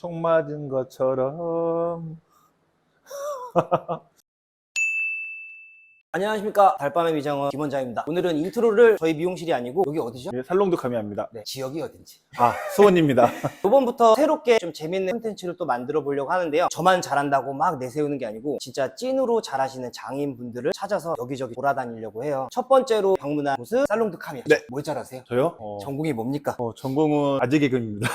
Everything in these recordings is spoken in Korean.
총 맞은 것처럼. 안녕하십니까, 달밤의 미장원 김원장입니다. 오늘은 인트로를 저희 미용실이 아니고 여기 어디죠? 네, 살롱도 카미아입니다. 네, 지역이 어딘지. 수원입니다. 이번부터 새롭게 좀 재밌는 콘텐츠를 또 만들어 보려고 하는데요. 저만 잘한다고 막 내세우는 게 아니고 진짜 찐으로 잘하시는 장인분들을 찾아서 여기저기 돌아다니려고 해요. 첫 번째로 방문한 곳은 살롱드 카미아. 네. 뭘 잘하세요? 저요? 전공이 뭡니까? 전공은 아재 개그입니다.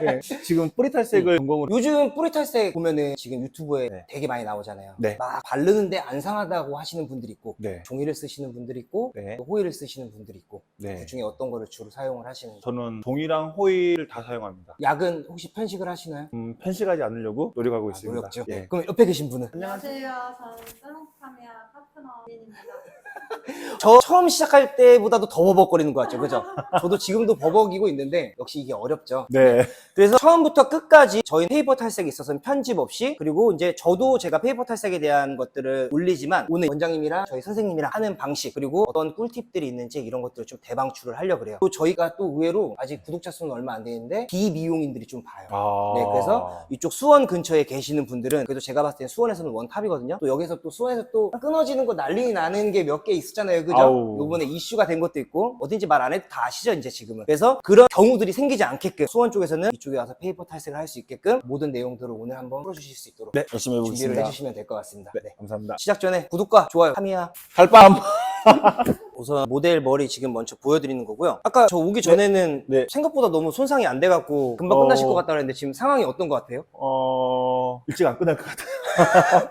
네, 지금 뿌리 탈색을 전공으로. 요즘 뿌리 탈색 보면은 지금 유튜브에 네. 되게 많이 나오잖아요. 네. 막 바르는데 안 상하다고 하시는 분들이 있고, 네. 종이를 쓰시는 분들이 있고, 네. 또 호일을 쓰시는 분들이 있고, 네. 그 중에 어떤 거를 주로 사용을 하시는지. 저는 종이랑 호일을 다 사용합니다. 약은 혹시 편식을 하시나요? 편식하지 않으려고 노력하고 있습니다. 노력죠. 예. 그럼 옆에 계신 분은? 안녕하세요. 저는 셀럽카미아 파트너 민입니다. 저 처음 시작할 때보다도 더 버벅거리는 것 같죠, 그죠? 저도 지금도 버벅이고 있는데 역시 이게 어렵죠. 네. 그래서 처음부터 끝까지 저희 페이퍼 탈색에 있어서는 편집 없이, 그리고 이제 저도 제가 페이퍼 탈색에 대한 것들을 올리지만 오늘 원장님이랑 저희 선생님이랑 하는 방식, 그리고 어떤 꿀팁들이 있는지 이런 것들을 좀 대방출을 하려고 그래요. 또 저희가 또 의외로 아직 구독자 수는 얼마 안 되는데 비미용인들이 좀 봐요. 네, 그래서 이쪽 수원 근처에 계시는 분들은, 그래도 제가 봤을 땐 수원에서는 원탑이거든요. 또 여기서 또 수원에서 또 끊어지는 거 난리 나는 게 몇 개 있었잖아요, 그죠? 아우. 요번에 이슈가 된 것도 있고, 어딘지 말 안 해도 다 아시죠, 이제 지금은. 그래서 그런 경우들이 생기지 않게끔 수원 쪽에서는 이쪽에 와서 페이퍼 탈색을 할 수 있게끔 모든 내용들을 오늘 한번 풀어주실 수 있도록 네, 열심히 준비를 해보겠습니다. 해주시면 될 것 같습니다. 네, 네. 감사합니다. 시작 전에 구독과 좋아요, 카미야. 달밤. 우선 모델 머리 지금 먼저 보여드리는 거고요. 아까 저 오기 전에는 네. 생각보다 너무 손상이 안 돼갖고 금방 끝나실 것 같다 그랬는데 지금 상황이 어떤 것 같아요? 일찍 안 끝날 것 같아요.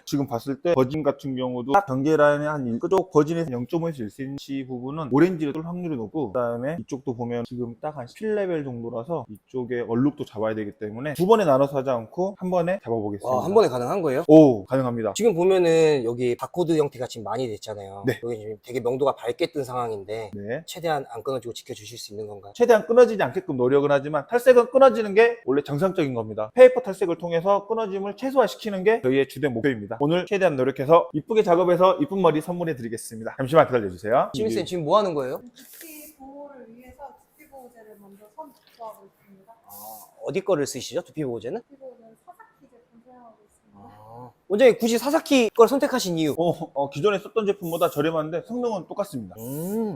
지금 봤을 때 버진 같은 경우도 딱 경계 라인의 한 그쪽 버진에서 0.5에서 1cm 부분은 오렌지를 뜰 확률이 높고, 그 다음에 이쪽도 보면 지금 딱 한 10레벨 정도라서 이쪽에 얼룩도 잡아야 되기 때문에 두 번에 나눠서 하지 않고 한 번에 잡아보겠습니다. 와, 한 번에 가능한 거예요? 오, 가능합니다. 지금 보면은 여기 바코드 형태가 지금 많이 됐잖아요. 네. 여기 지금 되게 명도가 밝게 뜬 상황인데 네. 최대한 안 끊어지고 지켜주실 수 있는 건가요? 최대한 끊어지지 않게끔 노력은 하지만 탈색은 끊어지는 게 원래 정상적인 겁니다. 페이퍼 탈색을 통해서 끊어짐을 최소화시키는 게 저희의 주된 목표입니다. 오늘 최대한 노력해서 이쁘게 작업해서 이쁜 머리 선물해 드리겠습니다. 잠시만 기다려주세요. 시민쌤 지금 뭐 하는 거예요? 두피 보호를 위해서 두피 보호제를 먼저 선 도포하고 있습니다. 어디 거를 쓰시죠? 두피 보호제는? 두피 보호제는 사사키 제품 사용하고 있습니다. 원장님 굳이 사사키 걸 선택하신 이유? 기존에 썼던 제품보다 저렴한데 성능은 똑같습니다.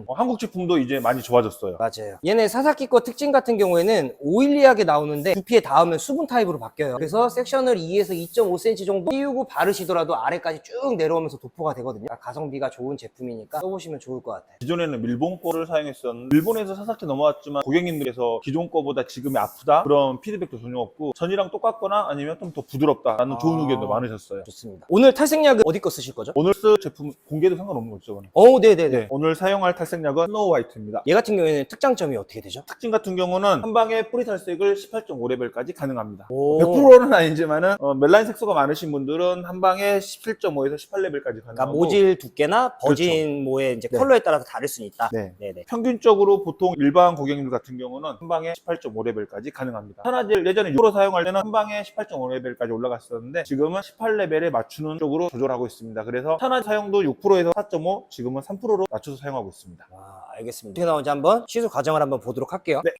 한국 제품도 이제 많이 좋아졌어요. 맞아요. 얘네 사사키 거 특징 같은 경우에는 오일리하게 나오는데 두피에 닿으면 수분 타입으로 바뀌어요. 그래서 섹션을 2에서 2.5cm 정도 띄우고 바르시더라도 아래까지 쭉 내려오면서 도포가 되거든요. 가성비가 좋은 제품이니까 써보시면 좋을 것 같아요. 기존에는 일본 거를 사용했었는데 일본에서 사사키 넘어왔지만 고객님들께서 기존 거보다 지금이 아프다 그런 피드백도 전혀 없고 전이랑 똑같거나 아니면 좀 더 부드럽다라는 좋은 의견도 많으셨어요. 좋습니다. 오늘 탈색약은 어디 거 쓰실 거죠? 오늘 쓸 제품 공개도 상관없는 거죠. 저는. 네네네. 네, 오늘 사용할 탈색약은 스노우 화이트입니다. 얘 같은 경우에는 특장점이 어떻게 되죠? 특징 같은 경우는 한 방에 뿌리 탈색을 18.5레벨까지 가능합니다. 오. 100%는 아니지만은 멜라닌 색소가 많으신 분들은 한 방에 17.5에서 18레벨까지 가능하고, 그러니까 모질 두께나 버진 모의 이제 네. 컬러에 따라서 다를 수는 있다. 네. 네네. 평균적으로 보통 일반 고객님들 같은 경우는 한 방에 18.5레벨까지 가능합니다. 하나젤 예전에 6% 사용할 때는 한 방에 18.5레벨까지 올라갔었는데 지금은 18레벨에 맞추는 쪽으로 조절하고 있습니다. 그래서 산화 사용도 6%에서 4.5, 지금은 3%로 낮춰서 사용하고 있습니다. 알겠습니다. 어떻게 나오는지 한번 시술 과정을 한번 보도록 할게요. 네.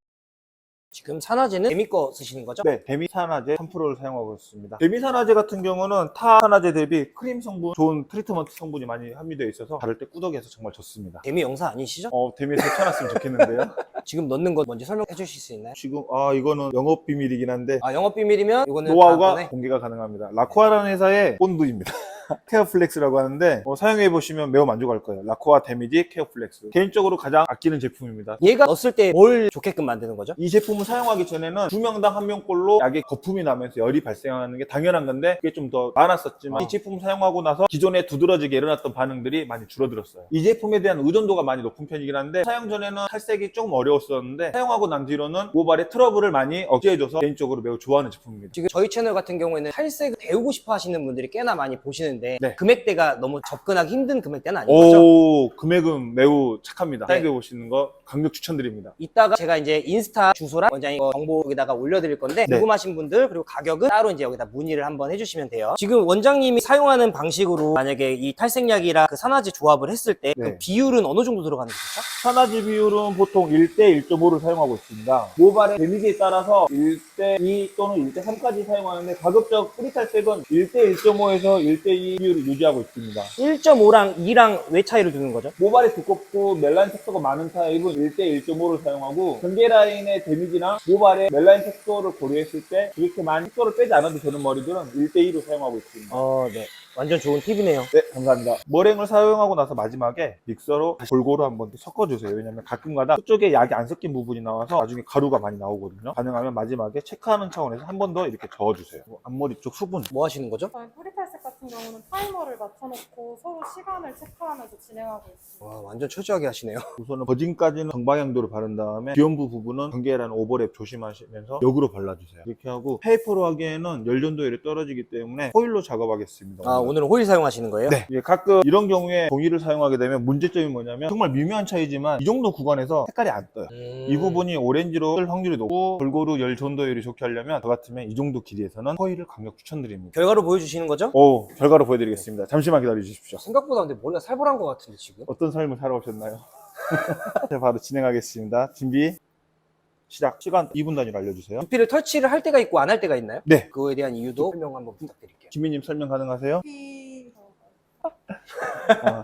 지금 산화제는 데미 거 쓰시는 거죠? 네, 데미 산화제 3%를 사용하고 있습니다. 데미 산화제 같은 경우는 타 산화제 대비 크림 성분, 좋은 트리트먼트 성분이 많이 함유되어 있어서 바를 때 꾸덕해서 정말 좋습니다. 데미 영사 아니시죠? 데미에 괜찮았으면 좋겠는데요. 지금 넣는 거 먼저 설명해 주실 수 있나요? 지금 이거는 영업 비밀이긴 한데 영업 비밀이면 이거는 노하우가 다음번에 공개가 가능합니다. 라코아라는 회사의 본드입니다. 케어플렉스라고 하는데 사용해 보시면 매우 만족할 거예요. 라코아 데미지 케어플렉스. 개인적으로 가장 아끼는 제품입니다. 얘가 넣었을 때 뭘 좋게끔 만드는 거죠? 이 제품을 사용하기 전에는 2명당 1명꼴로 약에 거품이 나면서 열이 발생하는 게 당연한 건데 그게 좀 더 많았었지만 이 제품 사용하고 나서 기존에 두드러지게 일어났던 반응들이 많이 줄어들었어요. 이 제품에 대한 의존도가 많이 높은 편이긴 한데 사용 전에는 탈색이 조금 어려웠었는데 사용하고 난 뒤로는 모발의 트러블을 많이 억제해줘서 개인적으로 매우 좋아하는 제품입니다. 지금 저희 채널 같은 경우에는 탈색을 배우고 싶어 하시는 분들이 꽤나 많이 보시는데 하시는데 네. 금액대가 너무 접근하기 힘든 금액대는 아닌 거죠? 오, 금액은 매우 착합니다. 사용해 보시는 거 강력 추천드립니다. 이따가 제가 이제 인스타 주소랑 원장님 거 정보 여기다가 올려드릴 건데 네. 궁금하신 분들 그리고 가격은 따로 이제 여기다 문의를 한번 해주시면 돼요. 지금 원장님이 사용하는 방식으로 만약에 이 탈색약이랑 그 산화제 조합을 했을 때 그 네. 비율은 어느 정도 들어가는 거죠? 산화제 비율은 보통 1대 1.5를 사용하고 있습니다. 모발의 데미지에 따라서 1대 2 또는 1대 3까지 사용하는데 가급적 뿌리탈색은 1대 1.5에서 1대 2 비율을 유지하고 있습니다. 1.5랑 2랑 왜 차이를 두는 거죠? 모발이 두껍고 멜라닌 색소가 많은 타입은 1대 1.5를 사용하고 경계 라인의 데미지나 모발의 멜라닌 색소를 고려했을 때 그렇게 많이 색소를 빼지 않아도 되는 머리들은 1대 2로 사용하고 있습니다. 네. 완전 좋은 팁이네요. 네, 감사합니다. 머랭을 사용하고 나서 마지막에 믹서로 다시 골고루 한번 섞어주세요. 왜냐면 가끔가다 그쪽에 약이 안 섞인 부분이 나와서 나중에 가루가 많이 나오거든요. 가능하면 마지막에 체크하는 차원에서 한 번 더 이렇게 저어주세요. 앞머리 쪽 수분. 뭐 하시는 거죠? 저희 뿌리탈색 같은 경우는 타이머를 맞춰놓고 서로 시간을 체크하면서 진행하고 있습니다. 와, 완전 철저하게 하시네요. 우선은 버진까지는 정방향도로 바른 다음에 뒤연부 부분은 경계라는 오버랩 조심하시면서 역으로 발라주세요. 이렇게 하고 페이퍼로 하기에는 연전도율이 떨어지기 때문에 호일로 작업하겠습니다. 오늘은 호일 사용하시는 거예요? 네. 이게 가끔 이런 경우에 종이를 사용하게 되면 문제점이 뭐냐면 정말 미묘한 차이지만 이 정도 구간에서 색깔이 안 떠요. 이 부분이 오렌지로 뜰 확률이 높고 골고루 열 전도율이 좋게 하려면 저 같으면 이 정도 길이에서는 호일을 강력 추천드립니다. 결과로 보여주시는 거죠? 오, 결과로 보여드리겠습니다. 잠시만 기다려 주십시오. 생각보다 근데 머리가 살벌한 것 같은데 지금? 어떤 삶을 살아오셨나요? 자, 바로 진행하겠습니다. 준비 시작. 시간 2분 단위로 알려주세요. 두피를 터치를 할 때가 있고 안 할 때가 있나요? 네. 그거에 대한 이유도 설명 한번 부탁드릴게요. 김미님 설명 가능하세요? 피...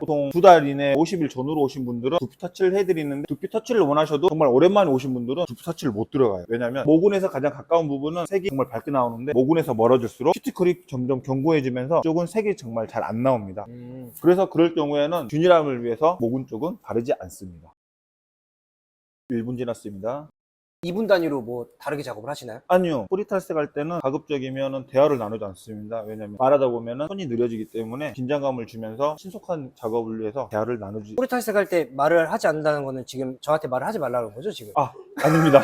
보통 2달 이내 50일 전후로 오신 분들은 두피 터치를 해드리는데 두피 터치를 원하셔도 정말 오랜만에 오신 분들은 두피 터치를 못 들어가요. 왜냐면 모근에서 가장 가까운 부분은 색이 정말 밝게 나오는데 모근에서 멀어질수록 큐티클이 점점 견고해지면서 쪽은 색이 정말 잘 안 나옵니다. 그래서 그럴 경우에는 균일함을 위해서 모근 쪽은 바르지 않습니다. 1분 지났습니다. 2분 단위로 뭐 다르게 작업을 하시나요? 아니요. 뿌리 탈색할 때는 가급적이면 대화를 나누지 않습니다. 왜냐면 말하다 보면 손이 느려지기 때문에 긴장감을 주면서 신속한 작업을 위해서 대화를 나누지. 뿌리 탈색할 때 말을 하지 않는다는 거는 지금 저한테 말을 하지 말라는 거죠 지금? 아닙니다.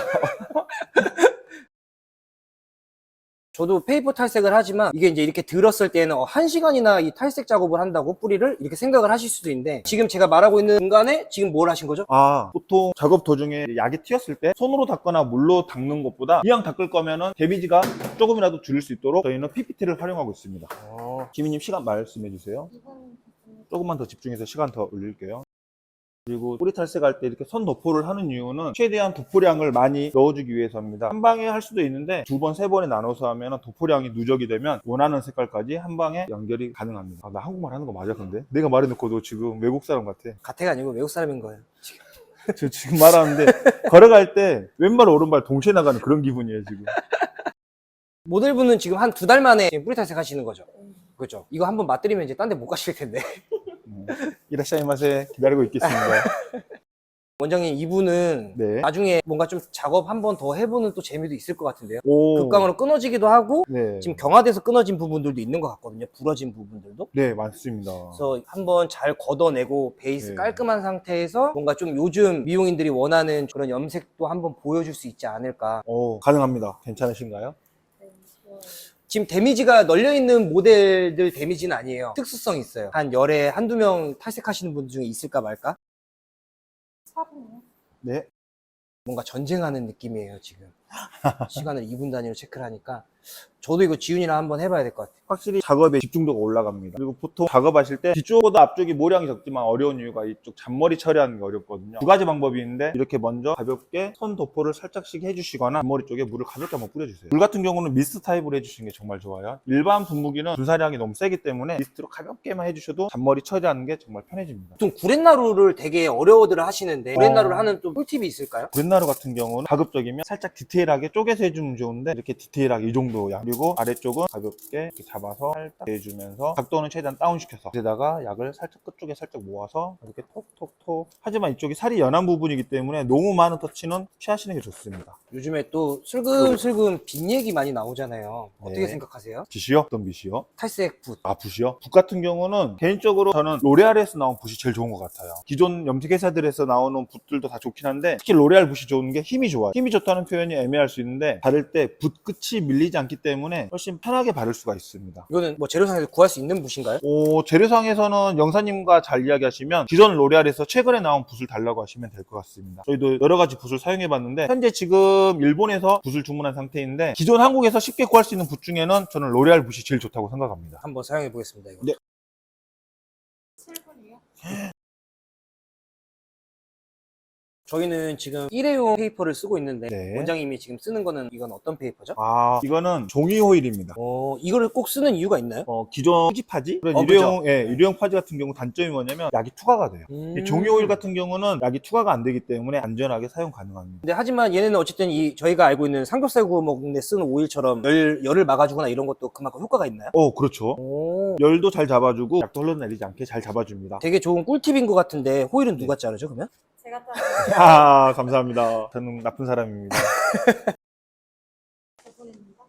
저도 페이퍼 탈색을 하지만 이게 이제 이렇게 들었을 때는 1시간이나 이 탈색 작업을 한다고 뿌리를 이렇게 생각을 하실 수도 있는데 지금 제가 말하고 있는 중간에 지금 뭘 하신 거죠? 보통 작업 도중에 약이 튀었을 때 손으로 닦거나 물로 닦는 것보다 이왕 닦을 거면은 데미지가 조금이라도 줄일 수 있도록 저희는 PPT를 활용하고 있습니다. 지민님 시간 말씀해 주세요. 2분 조금만 더 집중해서 시간 더 올릴게요. 그리고 뿌리 탈색할 때 이렇게 선 도포를 하는 이유는 최대한 도포량을 많이 넣어주기 위해서입니다. 한 방에 할 수도 있는데 2번, 3번에 나눠서 하면 도포량이 누적이 되면 원하는 색깔까지 한 방에 연결이 가능합니다. 나 한국말 하는 거 맞아 근데? 내가 말해놓고도 지금 외국 사람 같아. 가태가 아니고 외국 사람인 거예요. 저 지금 말하는데 걸어갈 때 왼발 오른발 동시에 나가는 그런 기분이에요 지금. 모델분은 지금 한 2달 만에 뿌리 탈색 하시는 거죠? 그렇죠. 이거 한번 맛들이면 이제 딴 데 못 가실 텐데. 이라샤이마세 기다리고 있겠습니다. 원장님 이분은 네. 나중에 뭔가 좀 작업 한 번 더 해보는 또 재미도 있을 것 같은데요. 오. 극강으로 끊어지기도 하고 네. 지금 경화돼서 끊어진 부분들도 있는 것 같거든요. 부러진 부분들도. 네, 많습니다. 그래서 한번 잘 걷어내고 베이스 네. 깔끔한 상태에서 뭔가 좀 요즘 미용인들이 원하는 그런 염색도 한번 보여줄 수 있지 않을까. 가능합니다. 괜찮으신가요? 네, 좋아요. 지금 데미지가 널려있는 모델들 데미지는 아니에요. 특수성이 있어요. 한 열에 한두 명 탈색하시는 분 중에 있을까 말까? 차분해요. 네. 뭔가 전쟁하는 느낌이에요 지금. 시간을 2분 단위로 체크를 하니까 저도 이거 지훈이랑 한번 해봐야 될 것 같아요. 확실히 작업의 집중도가 올라갑니다. 그리고 보통 작업하실 때 뒤쪽보다 앞쪽이 모량이 적지만 어려운 이유가 이쪽 잔머리 처리하는 게 어렵거든요. 2가지 방법이 있는데 이렇게 먼저 가볍게 선 도포를 살짝씩 해주시거나 앞머리 쪽에 물을 가볍게 한번 뿌려주세요. 물 같은 경우는 미스트 타입으로 해주시는 게 정말 좋아요. 일반 분무기는 분사량이 너무 세기 때문에 미스트로 가볍게만 해주셔도 잔머리 처리하는 게 정말 편해집니다. 보통 구렛나루를 되게 어려워들 하시는데 구렛나루를 하는 또 꿀팁이 있을까요? 구렛나루 같은 경우는 가급적이면 살짝 디테일하게 쪼개서 해주면 좋은데 이렇게 디테일하게 이 정도 양, 그리고 아래쪽은 가볍게 이렇게 잡아서 살짝 해주면서 각도는 최대한 다운시켜서 게다가 약을 살짝 끝쪽에 살짝 모아서 이렇게 톡톡톡. 하지만 이쪽이 살이 연한 부분이기 때문에 너무 많은 터치는 피하시는 게 좋습니다. 요즘에 또 슬금슬금 빗 얘기 많이 나오잖아요. 어떻게 네. 생각하세요? 빗이요? 어떤 빗이요? 탈색 붓. 아, 붓이요? 붓 같은 경우는 개인적으로 저는 로레알에서 나온 붓이 제일 좋은 것 같아요. 기존 염색 회사들에서 나오는 붓들도 다 좋긴 한데 특히 로레알 붓이 좋은 게 힘이 좋아요. 힘이 좋다는 표현이 애매할 수 있는데 바를 때 붓 끝이 밀리지 않기 때문에 훨씬 편하게 바를 수가 있습니다. 이거는 뭐 재료상에서 구할 수 있는 붓인가요? 재료상에서는 영사님과 잘 이야기하시면 기존 로레알에서 최근에 나온 붓을 달라고 하시면 될 것 같습니다. 저희도 여러 가지 붓을 사용해봤는데 현재 지금 일본에서 붓을 주문한 상태인데 기존 한국에서 쉽게 구할 수 있는 붓 중에는 저는 로레알 붓이 제일 좋다고 생각합니다. 한번 사용해 보겠습니다. 이거. 네. 7분이요? 저희는 지금 일회용 페이퍼를 쓰고 있는데 네. 원장님이 지금 쓰는 거는 이건 어떤 페이퍼죠? 이거는 종이 호일입니다. 이거를 꼭 쓰는 이유가 있나요? 기존 파지? 그런 그죠? 일회용 파지 같은 경우 단점이 뭐냐면 약이 투과가 돼요. 이 종이 호일 같은 경우는 약이 투과가 안 되기 때문에 안전하게 사용 가능합니다. 근데 하지만 얘네는 어쨌든 저희가 알고 있는 삼겹살 구워 먹는데 쓰는 오일처럼 열을 막아주거나 이런 것도 그만큼 효과가 있나요? 그렇죠. 오, 열도 잘 잡아주고 약도 흘러내리지 않게 잘 잡아줍니다. 되게 좋은 꿀팁인 것 같은데 호일은 누가 자르죠 그러면? 제가 짠 감사합니다. 저는 나쁜 사람입니다. 부분입니다.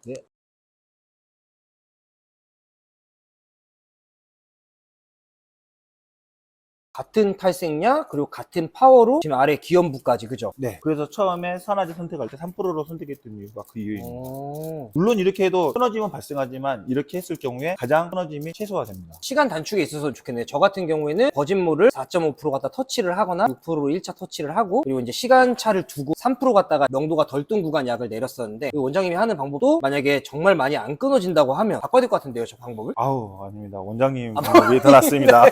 같은 탈색량 그리고 같은 파워로 지금 아래 기염부까지 그죠? 네. 그래서 처음에 선화지 선택할 때 3%로 선택했던 이유가 그 이유입니다. 오. 물론 이렇게 해도 끊어짐은 발생하지만 이렇게 했을 경우에 가장 끊어짐이 최소화됩니다. 시간 단축에 있어서 좋겠네요. 저 같은 경우에는 거짓물을 4.5% 갖다 터치를 하거나 6%로 1차 터치를 하고 그리고 이제 시간차를 두고 3% 갖다가 명도가 덜 뜬 구간 약을 내렸었는데 원장님이 하는 방법도 만약에 정말 많이 안 끊어진다고 하면 바꿔야 될 것 같은데요, 저 방법을? 아닙니다. 원장님 방법이 더 낫습니다.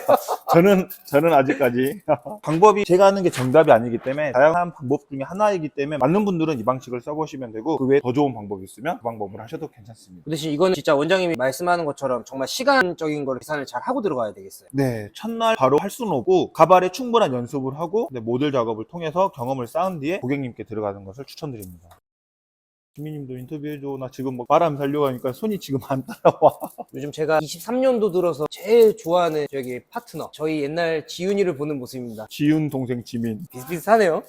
저는 아직까지 방법이 제가 하는 게 정답이 아니기 때문에 다양한 방법 중에 하나이기 때문에 맞는 분들은 이 방식을 써보시면 되고 그 외에 더 좋은 방법이 있으면 그 방법을 하셔도 괜찮습니다. 그 대신 이거는 진짜 원장님이 말씀하는 것처럼 정말 시간적인 걸 계산을 잘 하고 들어가야 되겠어요. 네, 첫날 바로 할 수는 없고 가발에 충분한 연습을 하고 모델 작업을 통해서 경험을 쌓은 뒤에 고객님께 들어가는 것을 추천드립니다. 주민님도 인터뷰해줘. 나 지금 막 바람 살려고 하니까 손이 지금 안 따라와. 요즘 제가 23년도 들어서 제일 좋아하는 저기 파트너 저희 옛날 지윤이를 보는 모습입니다. 지훈 동생 지민. 비슷비슷하네요.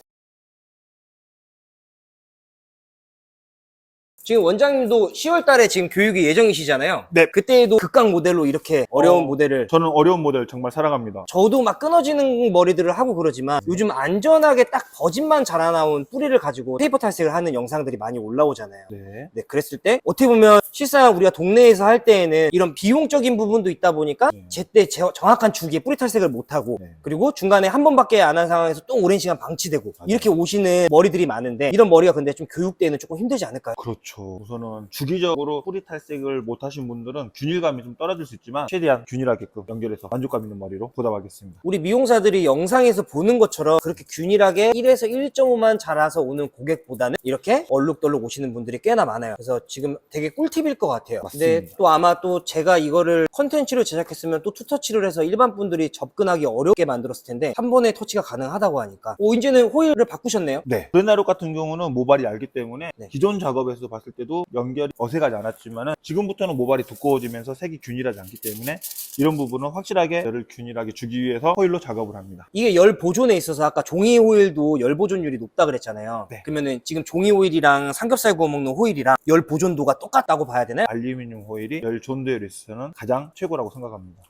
지금 원장님도 10월 달에 지금 교육이 예정이시잖아요. 네. 그때도 극강 모델로 이렇게 어려운 모델을 저는 어려운 모델 정말 사랑합니다. 저도 막 끊어지는 머리들을 하고 그러지만 요즘 안전하게 딱 버진만 자라나온 뿌리를 가지고 페이퍼 탈색을 하는 영상들이 많이 올라오잖아요. 네. 네, 그랬을 때 어떻게 보면 실상 우리가 동네에서 할 때에는 이런 비용적인 부분도 있다 보니까 제때 정확한 주기에 뿌리 탈색을 못하고 네. 그리고 중간에 한 번밖에 안 한 상황에서 또 오랜 시간 방치되고 맞아요. 이렇게 오시는 머리들이 많은데 이런 머리가 근데 좀 교육대에는 조금 힘들지 않을까요? 그렇죠. 우선은 주기적으로 뿌리 탈색을 못 하신 분들은 균일감이 좀 떨어질 수 있지만 최대한 균일하게끔 연결해서 만족감 있는 머리로 보답하겠습니다. 우리 미용사들이 영상에서 보는 것처럼 그렇게 균일하게 1에서 1.5만 자라서 오는 고객보다는 이렇게 얼룩덜룩 오시는 분들이 꽤나 많아요. 그래서 지금 되게 꿀팁일 것 같아요. 근데 맞습니다. 또 아마 또 제가 이거를 컨텐츠로 제작했으면 또 투터치를 해서 일반 분들이 접근하기 어렵게 만들었을 텐데 한 번에 터치가 가능하다고 하니까 이제는 호일을 바꾸셨네요. 네. 브레나룩 같은 경우는 모발이 얇기 때문에 네. 기존 작업에서 봤을 때도 연결이 어색하지 않았지만 지금부터는 모발이 두꺼워지면서 색이 균일하지 않기 때문에 이런 부분은 확실하게 열을 균일하게 주기 위해서 호일로 작업을 합니다. 이게 열 보존에 있어서 아까 종이 호일도 열 보존율이 높다 그랬잖아요. 네. 그러면은 지금 종이 호일이랑 삼겹살 구워 먹는 호일이랑 열 보존도가 똑같다고 봐야 되나요? 알루미늄 호일이 열 존도열에 있어서는 가장 최고라고 생각합니다.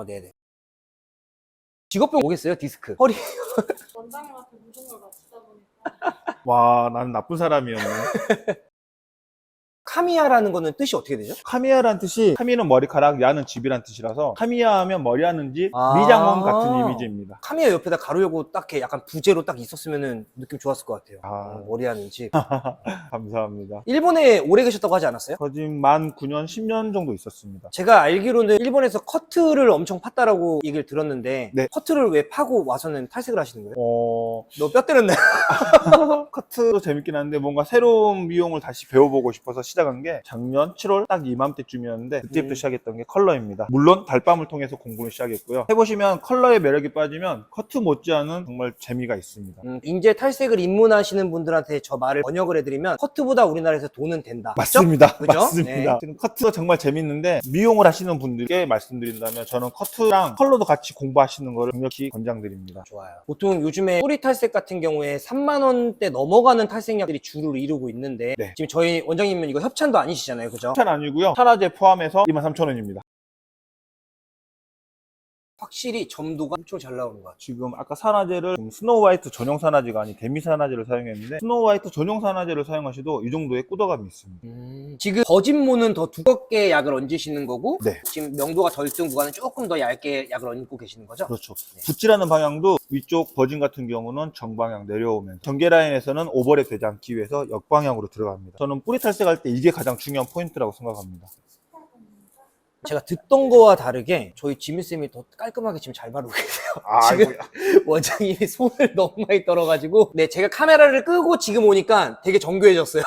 네네. 직업병 오겠어요? 디스크. 허리. 원장님한테 모든 걸 맞추다 보니까 와, 나는 나쁜 사람이었네. 카미야라는 거는 뜻이 어떻게 되죠? 카미야란 뜻이 카미는 머리카락, 야는 집이란 뜻이라서 카미야 하면 머리 하는 집, 미장원 같은 이미지입니다. 카미야 옆에다 가로열고 딱 이렇게 약간 부제로 딱 있었으면은 느낌 좋았을 것 같아요. 아. 머리 하는 집. 감사합니다. 일본에 오래 계셨다고 하지 않았어요? 저 지금 만 9년, 10년 정도 있었습니다. 제가 알기로는 일본에서 커트를 엄청 팠다라고 얘기를 들었는데 네. 커트를 왜 파고 와서는 탈색을 하시는 거예요? 어, 너 뼈 때렸네. 커트도 재밌긴 한데 뭔가 새로운 미용을 다시 배워보고 싶어서 시작을 시작한 게 작년 7월 딱 이맘때쯤이었는데 그때부터 음. 시작했던 게 컬러입니다. 물론 달밤을 통해서 공부를 시작했고요. 해보시면 컬러의 매력이 빠지면 커트 못지않은 정말 재미가 있습니다. 인제 탈색을 입문하시는 분들한테 저 말을 번역을 해드리면 커트보다 우리나라에서 돈은 된다. 맞습니다. 그죠? 맞습니다. 네. 지금 커트가 정말 재밌는데 미용을 하시는 분들께 말씀드린다면 저는 커트랑 컬러도 같이 공부하시는 거를 강력히 권장드립니다. 좋아요. 보통 요즘에 뿌리 탈색 같은 경우에 3만 원대 넘어가는 탈색약들이 주를 이루고 있는데 네. 지금 저희 원장님은 이거 협찬도 아니시잖아요, 그죠? 협찬 아니고요. 산화제 포함해서 23,000원입니다. 확실히 점도가 엄청 잘 나오는 것 같아요. 지금 아까 산화제를 스노우 화이트 전용 산화제가 아닌 데미 산화제를 사용했는데 스노우 화이트 전용 산화제를 사용하셔도 이 정도의 꾸덕감이 있습니다. 지금 거짓모는 더 두껍게 약을 얹으시는 거고 네. 지금 명도가 덜 뜬 구간은 조금 더 얇게 약을 얹고 계시는 거죠? 그렇죠. 네. 붓질하는 방향도 위쪽 버진 같은 경우는 정방향 내려오면서 전개 라인에서는 오버랩 되지 않기 위해서 역방향으로 들어갑니다. 저는 뿌리 탈색할 때 이게 가장 중요한 포인트라고 생각합니다. 제가 듣던 거와 다르게 저희 지민쌤이 더 깔끔하게 지금 잘 바르고 계세요. 지금 원장님이 손을 너무 많이 떨어가지고 네, 제가 카메라를 끄고 지금 오니까 되게 정교해졌어요.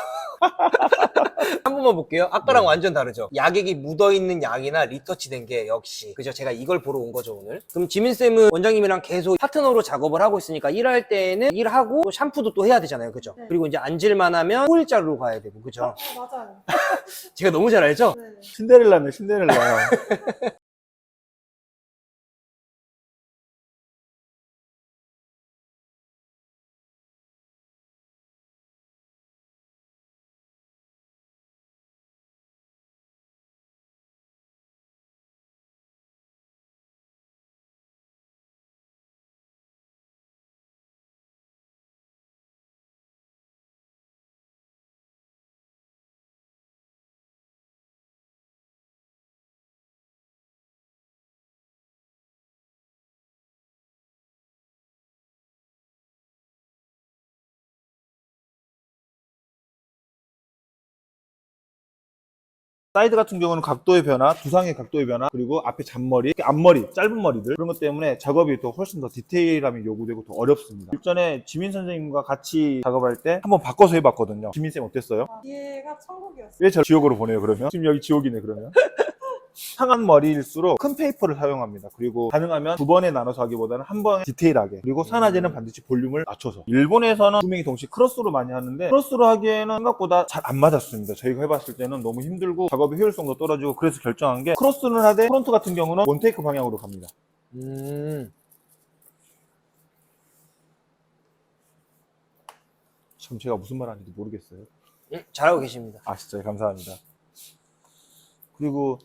한 번만 볼게요. 아까랑 네. 완전 다르죠. 약액이 묻어있는 약이나 리터치 된 게 역시 그죠? 제가 이걸 보러 온 거죠 오늘. 그럼 지민쌤은 원장님이랑 계속 파트너로 작업을 하고 있으니까 일할 때는 일하고 또 샴푸도 또 해야 되잖아요, 그죠? 네. 그리고 이제 앉을만 하면 호일자루로 가야 되고, 그죠? 맞아요. 제가 너무 잘 알죠? 네. 신데렐라네, 신데렐라. 사이드 같은 경우는 각도의 변화, 두상의 각도의 변화, 그리고 앞에 잔머리, 앞머리, 짧은 머리들 그런 것 때문에 작업이 또 훨씬 더 디테일함이 요구되고 더 어렵습니다. 일전에 지민 선생님과 같이 작업할 때 한번 바꿔서 해봤거든요. 지민쌤 어땠어요? 뒤에가 천국이었어요. 왜 저 지옥으로 보내요 그러면? 지금 여기 지옥이네 그러면. 상한 머리일수록 큰 페이퍼를 사용합니다. 그리고 가능하면 두 번에 나눠서 하기보다는 한 번에 디테일하게, 그리고 산화제는 반드시 볼륨을 낮춰서. 일본에서는 두 명이 동시에 크로스로 많이 하는데 크로스로 하기에는 생각보다 잘 안 맞았습니다. 저희가 해봤을 때는 너무 힘들고 작업의 효율성도 떨어지고, 그래서 결정한 게 크로스는 하되 프론트 같은 경우는 원테이크 방향으로 갑니다. 지금 제가 무슨 말 하는지 모르겠어요. 잘하고 계십니다. 아, 진짜요? 감사합니다. 그리고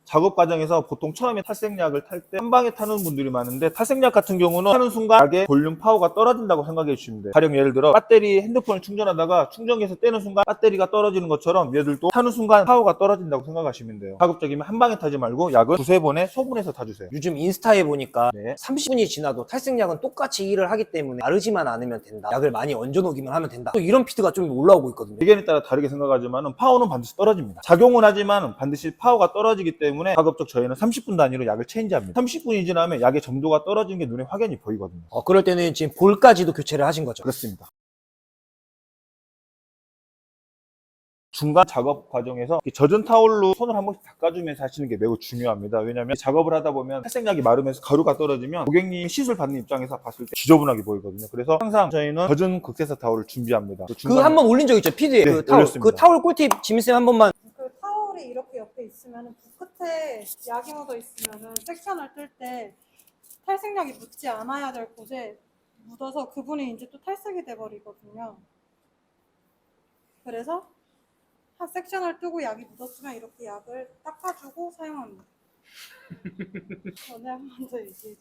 작업 과정에서 보통 처음에 탈색약을 탈 때 한 방에 타는 분들이 많은데, 탈색약 같은 경우는 타는 순간 약의 볼륨 파워가 떨어진다고 생각해 주시면 돼요. 가령 예를 들어 배터리 핸드폰을 충전하다가 충전기에서 떼는 순간 배터리가 떨어지는 것처럼 얘들도 타는 순간 파워가 떨어진다고 생각하시면 돼요. 가급적이면 한 방에 타지 말고 약은 두세 번에 소분해서 타주세요. 요즘 인스타에 보니까 네. 30분이 지나도 탈색약은 똑같이 일을 하기 때문에 마르지만 않으면 된다. 약을 많이 얹어놓기만 하면 된다. 또 이런 피드가 좀 올라오고 있거든요. 의견에 따라 다르게 생각하지만 파워는 반드시 떨어집니다. 작용은 하지만 반드시 파워가 떨어지기 때문에 가급적 저희는 30분 단위로 약을 체인지합니다. 30분이 지나면 약의 점도가 떨어지는 게 눈에 확연히 보이거든요. 그럴 때는 지금 볼까지도 교체를 하신 거죠? 그렇습니다. 중간 작업 과정에서 젖은 타올로 손을 한 번씩 닦아주면서 하시는 게 매우 중요합니다. 왜냐하면 작업을 하다 보면 탈색약이 마르면서 가루가 떨어지면 고객님이 시술 받는 입장에서 봤을 때 지저분하게 보이거든요. 그래서 항상 저희는 젖은 극세사 타올을 준비합니다. 그 한 번 올린 적 있죠? 피드에 네, 그 타올. 올렸습니다. 그 타올 꿀팁 지민쌤 한 번만. 그 타올이 이렇게 옆에 있으면 붓 끝에 약이 묻어 있으면 섹션을 뜰 때 탈색약이 묻지 않아야 될 곳에 묻어서 그분이 이제 또 탈색이 돼버리거든요. 그래서 한 섹션을 뜨고 약이 묻었으면 이렇게 약을 닦아주고 사용합니다. 전에 한 번 더 얘기해주세요.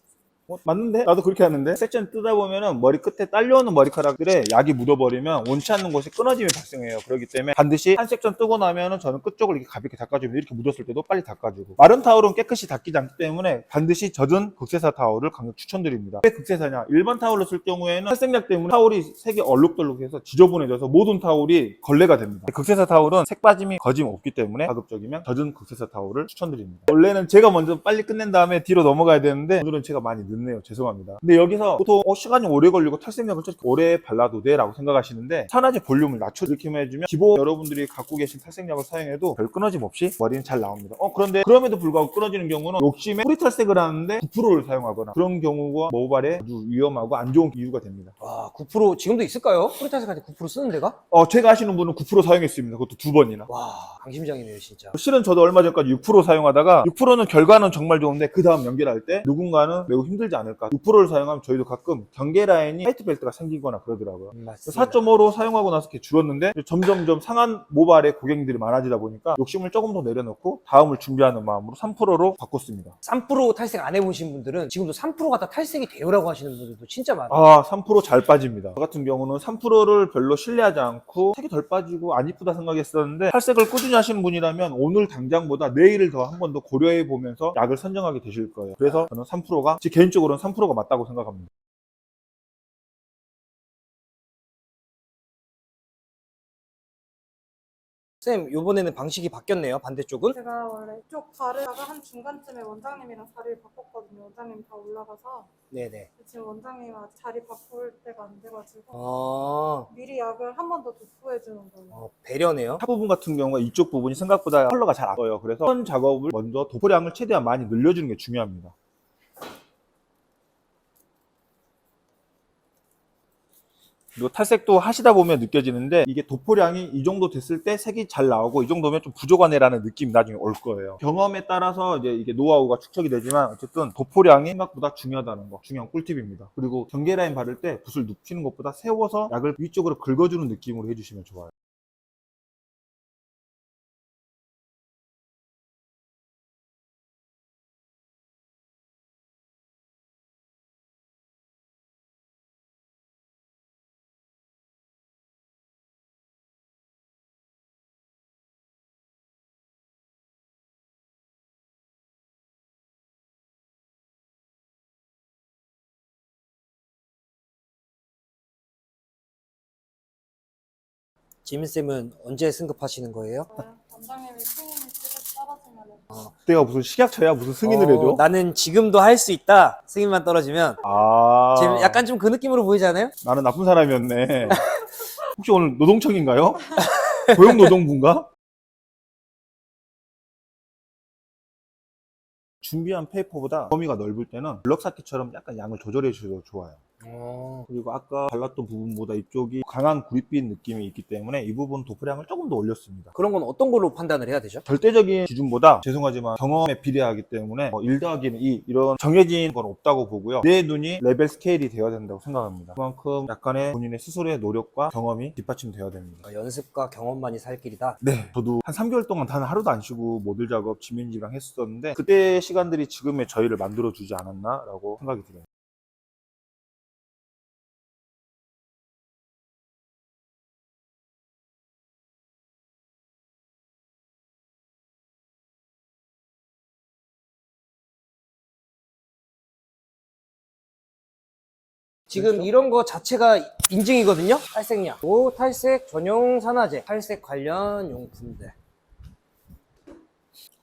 맞는데? 나도 그렇게 하는데? 섹션 뜯다 보면은 머리 끝에 딸려오는 머리카락들에 약이 묻어버리면 원치 않는 곳에 끊어짐이 발생해요. 그렇기 때문에 반드시 한 섹션 뜨고 나면은 저는 끝쪽을 이렇게 가볍게 닦아주면, 이렇게 묻었을 때도 빨리 닦아주고, 마른 타올은 깨끗이 닦이지 않기 때문에 반드시 젖은 극세사 타올을 강력 추천드립니다. 왜 극세사냐? 일반 타올을 쓸 경우에는 탈색약 때문에 타올이 색이 얼룩덜룩해서 지저분해져서 모든 타올이 걸레가 됩니다. 극세사 타올은 색 빠짐이 거짐 없기 때문에 가급적이면 젖은 극세사 타올을 추천드립니다. 원래는 제가 먼저 빨리 끝낸 다음에 뒤로 넘어가야 되는데 오늘은 제가 많이 늦네요. 죄송합니다. 근데 여기서 보통 시간이 오래 걸리고 탈색약을 저렇게 오래 발라도 돼? 라고 생각하시는데 산화제 볼륨을 낮춰 이렇게 해주면 기본 여러분들이 갖고 계신 탈색약을 사용해도 별 끊어짐 없이 머리는 잘 나옵니다. 그런데 그럼에도 불구하고 끊어지는 경우는 욕심에 뿌리 탈색을 하는데 9%를 사용하거나 그런 경우가 모발에 아주 위험하고 안 좋은 이유가 됩니다. 와, 9% 지금도 있을까요? 뿌리 탈색할 때 9% 쓰는 데가? 제가 아시는 분은 9% 사용했습니다. 그것도 2번이나. 와, 강심장이네요, 진짜. 실은 저도 얼마 전까지 6% 사용하다가 6%는 결과는 정말 좋은데 그 다음 연결할 때 누군가는 매우 힘들지 않을까. 6%를 사용하면 저희도 가끔 경계 라인이 화이트 벨트가 생기거나 그러더라고요. 맞습니다. 4.5로 사용하고 나서 이렇게 줄었는데 점점점 상한 모발에 고객님들이 많아지다 보니까 욕심을 조금 더 내려놓고 다음을 준비하는 마음으로 3%로 바꿨습니다. 3% 탈색 안 해보신 분들은 지금도 3%가 다 탈색이 돼요라고 하시는 분들도 진짜 많아요. 3% 잘 빠집니다. 저 같은 경우는 3%를 별로 신뢰하지 않고 색이 덜 빠지고 안 이쁘다 생각했었는데 탈색을 꾸준히 하시는 분이라면 오늘 당장보다 내일을 더 한 번 더 고려해 보면서 약을 선정하게 되실 거예요. 그래서 저는 3%가 제 개인적으로는 3%가 맞다고 생각합니다. 쌤, 요번에는 방식이 바뀌었네요, 반대쪽은. 제가 원래 이쪽 자르다가 한 중간쯤에 원장님이랑 자리를 바꿨거든요. 원장님 다 올라가서 네네. 지금 원장님 아직 자리 바꿀 때가 안 돼가지고 아, 미리 약을 한 번 더 도포해 주는 거예요. 배려네요. 차 부분 같은 경우가 이쪽 부분이 생각보다 컬러가 잘 안 떠요. 그래서 선 작업을 먼저 도포량을 최대한 많이 늘려주는 게 중요합니다. 그리고 탈색도 하시다 보면 느껴지는데 이게 도포량이 이 정도 됐을 때 색이 잘 나오고 이 정도면 좀 부족하네라는 느낌이 나중에 올 거예요. 경험에 따라서 이제 이게 노하우가 축적이 되지만 어쨌든 도포량이 생각보다 중요하다는 거 중요한 꿀팁입니다. 그리고 경계 라인 바를 때 붓을 눕히는 것보다 세워서 약을 위쪽으로 긁어주는 느낌으로 해주시면 좋아요. 지민쌤은 언제 승급하시는 거예요? 원장님이 승인이 떨어지면 그때가 무슨 식약처야 무슨 승인을 해줘? 나는 지금도 할 수 있다. 승인만 떨어지면. 지금 약간 좀 그 느낌으로 보이지 않아요? 나는 나쁜 사람이었네. 혹시 오늘 노동청인가요? 고용노동부인가? 준비한 페이퍼보다 범위가 넓을 때는 블럭 쌓기처럼 약간 양을 조절해 주셔도 좋아요. 그리고 아까 발랐던 부분보다 이쪽이 강한 구릿빛 느낌이 있기 때문에 이 부분 도포량을 조금 더 올렸습니다. 그런 건 어떤 걸로 판단을 해야 되죠? 절대적인 기준보다 죄송하지만 경험에 비례하기 때문에 1 더하기는 2 이런 정해진 건 없다고 보고요. 내 눈이 레벨 스케일이 되어야 된다고 생각합니다. 그만큼 약간의 본인의 스스로의 노력과 경험이 뒷받침되어야 됩니다. 연습과 경험만이 살 길이다. 네, 저도 한 3개월 동안 단 하루도 안 쉬고 모델 작업 지민지랑 했었는데 그때 시간들이 지금의 저희를 만들어주지 않았나 라고 생각이 들어요. 지금 그렇죠? 이런 거 자체가 인증이거든요? 탈색약. 탈색 전용 산화제. 탈색 관련 용품들.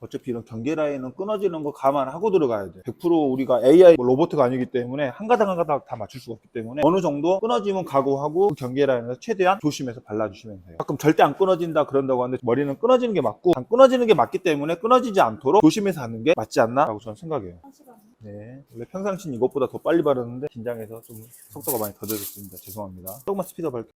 어차피 이런 경계 라인은 끊어지는 거 감안하고 들어가야 돼. 100% 우리가 AI 로봇가 아니기 때문에 한 가닥 한 가닥 다 맞출 수가 없기 때문에 어느 정도 끊어지면 각오하고 그 경계 라인에서 최대한 조심해서 발라주시면 돼요. 가끔 절대 안 끊어진다 그런다고 하는데 머리는 끊어지는 게 맞고 안 끊어지는 게 맞기 때문에 끊어지지 않도록 조심해서 하는 게 맞지 않나? 라고 저는 생각해요. 1시간. 네, 원래 평상시는 이것보다 더 빨리 바르는데 긴장해서 좀 속도가 많이 더뎌졌습니다. 죄송합니다. 조금만 스피드업 할게요.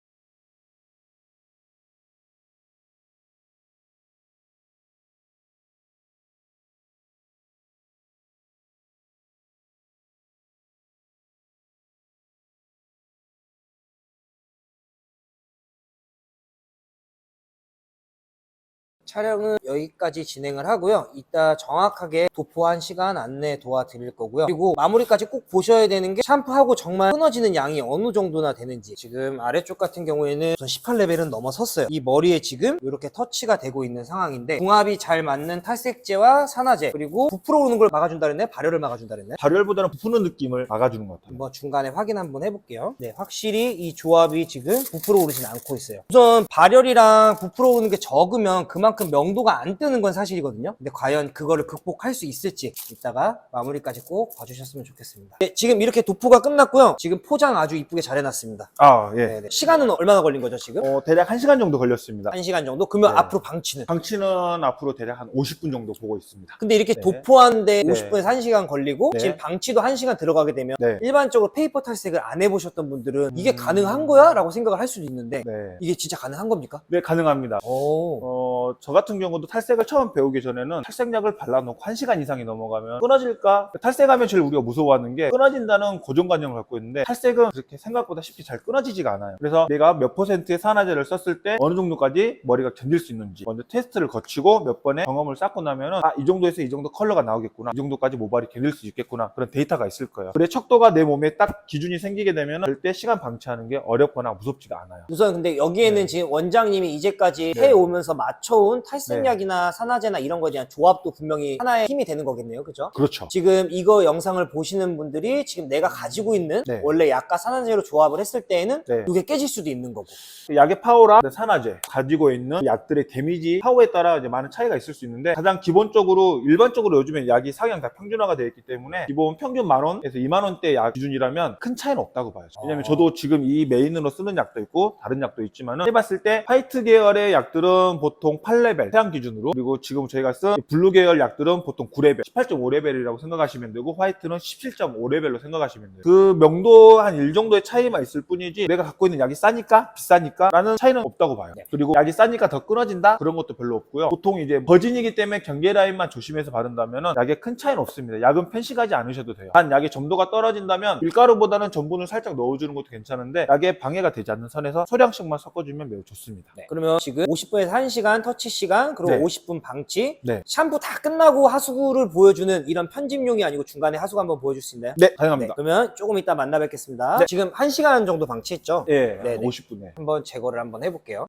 촬영은 여기까지 진행을 하고요. 이따 정확하게 도포한 시간 안내 도와드릴 거고요. 그리고 마무리까지 꼭 보셔야 되는 게 샴푸하고 정말 끊어지는 양이 어느 정도나 되는지. 지금 아래쪽 같은 경우에는 18레벨은 넘어섰어요. 이 머리에 지금 이렇게 터치가 되고 있는 상황인데 궁합이 잘 맞는 탈색제와 산화제 그리고 부풀어 오는 걸 막아준다 그랬나요? 발열을 막아준다 그랬나요? 발열보다는 부푸는 느낌을 막아주는 것 같아요. 한번 중간에 확인 한번 해볼게요. 네, 확실히 이 조합이 지금 부풀어 오르진 않고 있어요. 우선 발열이랑 부풀어 오는 게 적으면 그만큼 그만큼 명도가 안 뜨는 건 사실이거든요. 근데 과연 그거를 극복할 수 있을지 이따가 마무리까지 꼭 봐주셨으면 좋겠습니다. 네, 지금 이렇게 도포가 끝났고요. 지금 포장 아주 이쁘게 잘 해놨습니다. 아, 예. 네네. 시간은 얼마나 걸린 거죠 지금? 대략 1시간 정도 걸렸습니다. 1시간 정도? 그러면 네. 앞으로 방치는? 방치는 앞으로 대략 한 50분 정도 보고 있습니다. 근데 이렇게 네. 도포하는데 네. 50분에서 1시간 걸리고 네. 지금 방치도 1시간 들어가게 되면 네. 일반적으로 페이퍼 탈색을 안 해보셨던 분들은 이게 가능한 거야? 라고 생각을 할 수도 있는데 네. 이게 진짜 가능한 겁니까? 네, 가능합니다. 오. 저 같은 경우도 탈색을 처음 배우기 전에는 탈색약을 발라놓고 1시간 이상이 넘어가면 끊어질까? 탈색하면 제일 우리가 무서워하는 게 끊어진다는 고정관념을 갖고 있는데 탈색은 그렇게 생각보다 쉽게 잘 끊어지지가 않아요. 그래서 내가 몇 퍼센트의 산화제를 썼을 때 어느 정도까지 머리가 견딜 수 있는지 먼저 테스트를 거치고 몇 번의 경험을 쌓고 나면은 이 정도에서 이 정도 컬러가 나오겠구나. 이 정도까지 모발이 견딜 수 있겠구나. 그런 데이터가 있을 거예요. 그래 척도가 내 몸에 딱 기준이 생기게 되면은 절대 시간 방치하는 게 어렵거나 무섭지가 않아요. 우선 근데 여기에는 네. 지금 원장님이 이제까지 네. 해오면서 맞춰온 탈색약이나 산화제나 이런 거에 대한 조합도 분명히 하나의 힘이 되는 거겠네요. 그죠? 그렇죠. 지금 이거 영상을 보시는 분들이 지금 내가 가지고 있는 네. 원래 약과 산화제로 조합을 했을 때에는 네. 이게 깨질 수도 있는 거고. 약의 파워랑 산화제 가지고 있는 약들의 데미지 파워에 따라 이제 많은 차이가 있을 수 있는데 가장 기본적으로 일반적으로 요즘에 약이 사양 다 평준화가 되어 있기 때문에 기본 평균 10,000원에서 20,000원대 약 기준이라면 큰 차이는 없다고 봐야죠. 왜냐면 저도 지금 이 메인으로 쓰는 약도 있고 다른 약도 있지만은 해봤을 때 화이트 계열의 약들은 보통 8레벨 태양 기준으로, 그리고 지금 저희가 쓴 블루 계열 약들은 보통 9레벨 18.5레벨이라고 생각하시면 되고 화이트는 17.5레벨로 생각하시면 돼요. 그 명도 한 1 정도의 차이만 있을 뿐이지 내가 갖고 있는 약이 싸니까 비싸니까 라는 차이는 없다고 봐요. 그리고 약이 싸니까 더 끊어진다? 그런 것도 별로 없고요. 보통 이제 버진이기 때문에 경계 라인만 조심해서 바른다면 약에 큰 차이는 없습니다. 약은 편식하지 않으셔도 돼요. 단 약의 점도가 떨어진다면 밀가루보다는 전분을 살짝 넣어주는 것도 괜찮은데 약에 방해가 되지 않는 선에서 소량씩만 섞어주면 매우 좋습니다. 네. 그러면 지금 50분에서 1시간 터치 시간 그리고 네. 50분 방치 네. 샴푸 다 끝나고 하수구를 보여주는 이런 편집용이 아니고 중간에 하수구 한번 보여줄 수 있나요? 네, 가능합니다. 그러면 조금 이따 만나 뵙겠습니다. 네. 지금 1시간 정도 방치했죠? 예, 네네. 50분에. 한번 제거를 한번 해볼게요.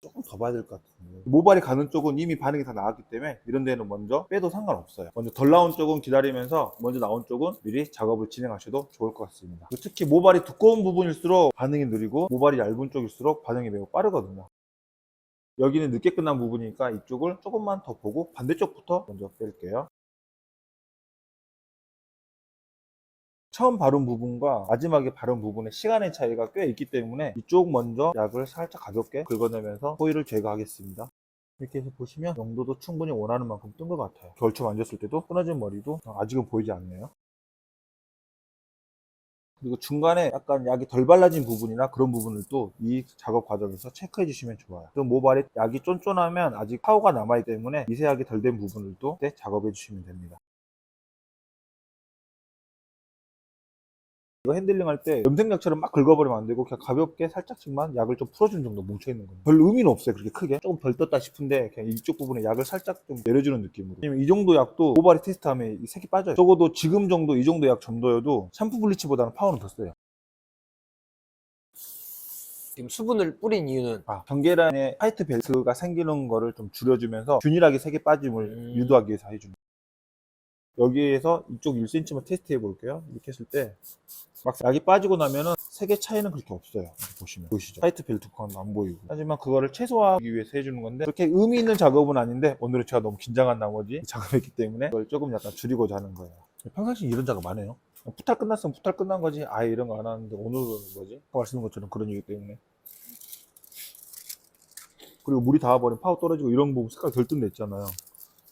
조금 더 봐야 될 것 같은데. 모발이 가는 쪽은 이미 반응이 다 나왔기 때문에 이런 데는 먼저 빼도 상관없어요. 먼저 덜 나온 쪽은 기다리면서 먼저 나온 쪽은 미리 작업을 진행하셔도 좋을 것 같습니다. 특히 모발이 두꺼운 부분일수록 반응이 느리고 모발이 얇은 쪽일수록 반응이 매우 빠르거든요. 여기는 늦게 끝난 부분이니까 이쪽을 조금만 더 보고 반대쪽부터 먼저 뺄게요. 처음 바른 부분과 마지막에 바른 부분의 시간의 차이가 꽤 있기 때문에 이쪽 먼저 약을 살짝 가볍게 긁어내면서 호일을 제거하겠습니다. 이렇게 해서 보시면 명도도 충분히 원하는 만큼 뜬 것 같아요. 겨울철 만졌을 때도 끊어진 머리도 아직은 보이지 않네요. 그리고 중간에 약간 약이 덜 발라진 부분이나 그런 부분을 또 이 작업 과정에서 체크해 주시면 좋아요. 그럼 모발에 약이 쫀쫀하면 아직 파워가 남아있기 때문에 미세하게 덜 된 부분들도 그때 작업해 주시면 됩니다. 이거 핸들링 할 때 염색약처럼 막 긁어버리면 안 되고 그냥 가볍게 살짝씩만 약을 좀 풀어주는 정도 뭉쳐있는 거예요. 별 의미는 없어요. 그렇게 크게 조금 덜 떴다 싶은데 그냥 이쪽 부분에 약을 살짝 좀 내려주는 느낌으로. 왜냐면 이 정도 약도 모발이 테스트하면 이 색이 빠져요. 적어도 지금 정도 이 정도 약 점도여도 샴푸 블리치보다는 파워는 더 세요. 지금 수분을 뿌린 이유는 경계란에 화이트 벨트가 생기는 거를 좀 줄여주면서 균일하게 색이 빠짐을 유도하기 위해서 해줍니다. 여기에서 이쪽 1cm만 테스트 해볼게요. 이렇게 했을 때 막 약이 빠지고 나면은 색의 차이는 그렇게 없어요. 이렇게 보시면 보이시죠? 화이트 벨트건 안 보이고. 하지만 그거를 최소화하기 위해서 해주는 건데 그렇게 의미 있는 작업은 아닌데 오늘은 제가 너무 긴장한 나머지 작업했기 때문에 그걸 조금 약간 줄이고자 하는 거예요. 평상시 이런 작업 안 해요. 푸탈 끝났으면 푸탈 끝난 거지 아예 이런 거 안 하는데 오늘은 뭐지? 아까 말씀드린 것처럼 그런 이유 때문에. 그리고 물이 닿아버리면 파워 떨어지고 이런 부분 색깔 덜 뜬 데 있잖아요.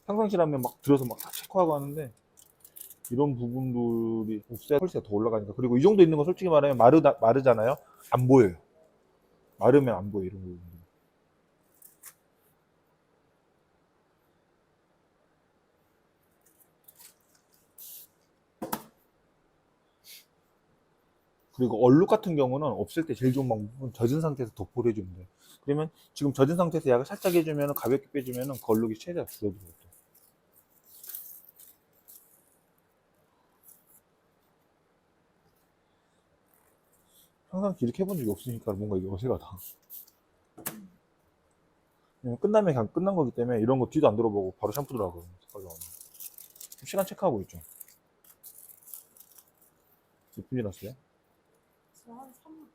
평상시라면 막 들어서 막 다 체크하고 하는데 이런 부분들이 없애야 펄스가 더 올라가니까. 그리고 이 정도 있는 거 솔직히 말하면 마르잖아요. 안 보여요. 마르면 안 보여 이런 부분들. 그리고 얼룩 같은 경우는 없앨 때 제일 좋은 방법은 젖은 상태에서 도포를 해주면 돼요. 그러면 지금 젖은 상태에서 약을 살짝 해주면 가볍게 빼주면 그 얼룩이 최대한 줄어들어요. 항상 이렇게 해본 적이 없으니까 뭔가 이게 어색하다. 끝나면 그냥 끝난 거기 때문에 이런 거 뒤도 안 돌아보고 바로 샴푸 들어가거든요. 시간 체크하고 있죠. 몇 분 지났어요? 한 3분,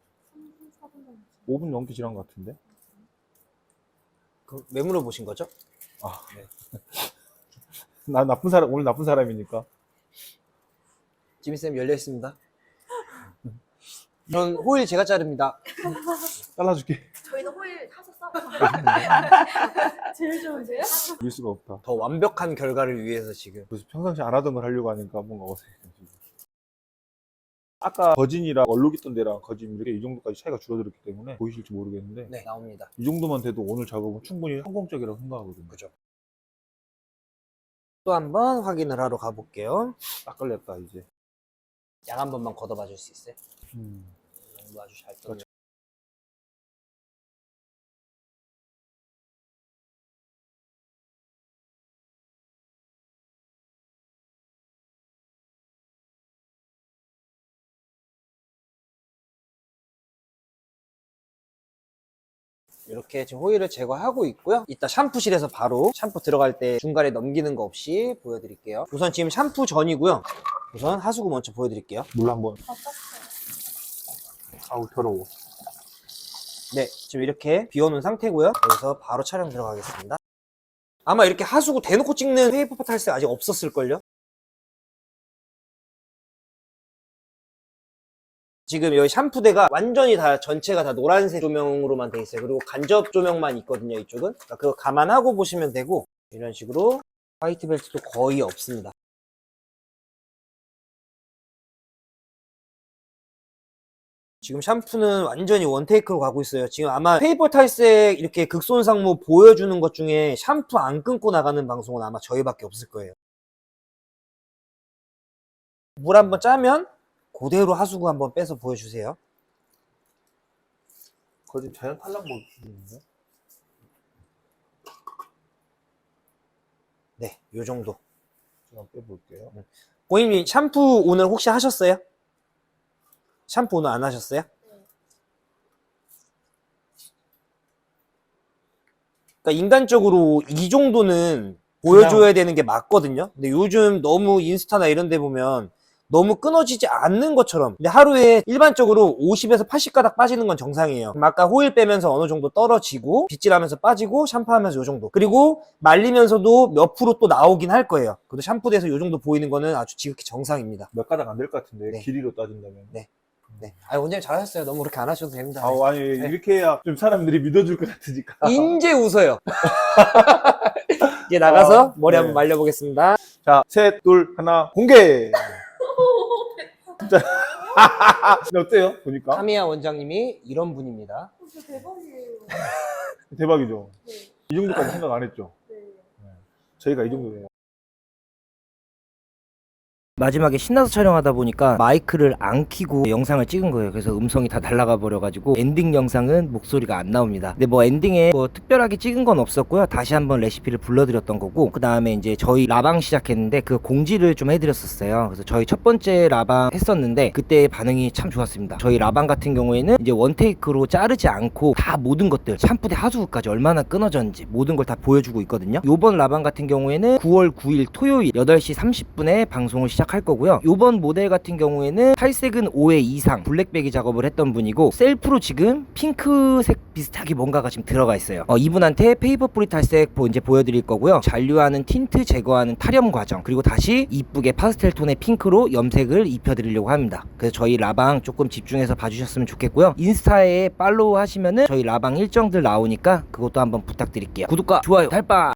4분 정도. 5분 넘게 지난 것 같은데? 왜 물어보신 거죠? 나 나쁜 사람, 오늘 나쁜 사람이니까. 지민쌤 열려 있습니다. 전 호일 제가 자릅니다. 잘라줄게. 저희는 호일 하셨어? 제일 좋은데요? 이길 수가 없다. 더 완벽한 결과를 위해서 지금. 그래서 평상시 안 하던 걸 하려고 하니까 뭔가 어색해. 지금. 아까 거진이랑 얼룩 있던 데랑 거진 이렇게 이 정도까지 차이가 줄어들었기 때문에 보이실지 모르겠는데 네, 나옵니다. 이 정도만 돼도 오늘 작업은 충분히 성공적이라고 생각하거든요. 그죠. 또 한번 확인을 하러 가볼게요. 딱 걸렸다 이제. 양 한 번만 걷어봐 줄 수 있어요? 음. 양도 아주 잘 떴네요. 이렇게 지금 호일을 제거하고 있고요. 이따 샴푸실에서 바로 샴푸 들어갈 때 중간에 넘기는 거 없이 보여드릴게요. 우선 지금 샴푸 전이고요. 우선 하수구 먼저 보여드릴게요. 물 한번. 아우 더러워. 네, 지금 이렇게 비워놓은 상태고요. 여기서 바로 촬영 들어가겠습니다. 아마 이렇게 하수구 대놓고 찍는 페이퍼 탈색 아직 없었을걸요? 지금 여기 샴푸대가 완전히 다 전체가 다 노란색 조명으로만 돼 있어요. 그리고 간접 조명만 있거든요, 이쪽은. 그러니까 그거 감안하고 보시면 되고, 이런 식으로 화이트 벨트도 거의 없습니다. 지금 샴푸는 완전히 원테이크로 가고 있어요. 지금 아마 페이퍼 탈색 이렇게 극손상모 보여주는 것 중에 샴푸 안 끊고 나가는 방송은 아마 저희밖에 없을 거예요. 물 한번 짜면 그대로 하수구 한번 빼서 보여주세요. 거진 자연 탈락 모드인데. 네, 요 정도. 제가 빼볼게요. 고객님 샴푸 오늘 혹시 하셨어요? 샴푸 오늘 안 하셨어요? 그러니까 인간적으로 이 정도는 보여줘야 되는 게 맞거든요. 근데 요즘 너무 인스타나 이런 데 보면 너무 끊어지지 않는 것처럼. 근데 하루에 일반적으로 50에서 80가닥 빠지는 건 정상이에요. 그럼 아까 호일 빼면서 어느 정도 떨어지고 빗질하면서 빠지고 샴푸하면서 요 정도. 그리고 말리면서도 몇 프로 또 나오긴 할 거예요. 그래도 샴푸돼서 요 정도 보이는 거는 아주 지극히 정상입니다. 몇 가닥 안 될 것 같은데 네. 길이로 따진다면. 네. 네. 아, 원장님 잘하셨어요. 너무 그렇게 안 하셔도 됩니다. 아, 아니 이렇게 해야 좀 사람들이 믿어줄 것 같으니까. 인제 웃어요. 이제 나가서 머리 네. 한번 말려보겠습니다. 자, 셋, 둘, 하나, 공개. 진짜. 근데 어때요? 보니까 타미야 원장님이 이런 분입니다. 진짜 대박이에요. 대박이죠. 네. 이 정도까지 생각 안 했죠. 네. 저희가 이 정도예요. 마지막에 신나서 촬영하다 보니까 마이크를 안 켜고 영상을 찍은 거예요. 그래서 음성이 다 날아가 버려가지고 엔딩 영상은 목소리가 안 나옵니다. 근데 뭐 엔딩에 뭐 특별하게 찍은 건 없었고요. 다시 한번 레시피를 불러드렸던 거고, 그 다음에 이제 저희 라방 시작했는데 그 공지를 좀 해드렸었어요. 그래서 저희 첫 번째 라방 했었는데 그때 반응이 참 좋았습니다. 저희 라방 같은 경우에는 이제 원테이크로 자르지 않고 다 모든 것들 샴푸대 하수구까지 얼마나 끊어졌는지 모든 걸 다 보여주고 있거든요. 요번 라방 같은 경우에는 9월 9일 토요일 8시 30분에 방송을 시작할 거고요. 요번 모델 같은 경우에는 탈색은 5회 이상 블랙배기 작업을 했던 분이고, 셀프로 지금 핑크색 비슷하게 뭔가가 지금 들어가 있어요. 이분한테 페이퍼 뿌리 탈색 이제 보여드릴 거고요. 잔류하는 틴트 제거하는 탈염 과정, 그리고 다시 이쁘게 파스텔 톤의 핑크로 염색을 입혀드리려고 합니다. 그래서 저희 라방 조금 집중해서 봐주셨으면 좋겠고요. 인스타에 팔로우 하시면은 저희 라방 일정들 나오니까 그것도 한번 부탁드릴게요. 구독과 좋아요, 달빵!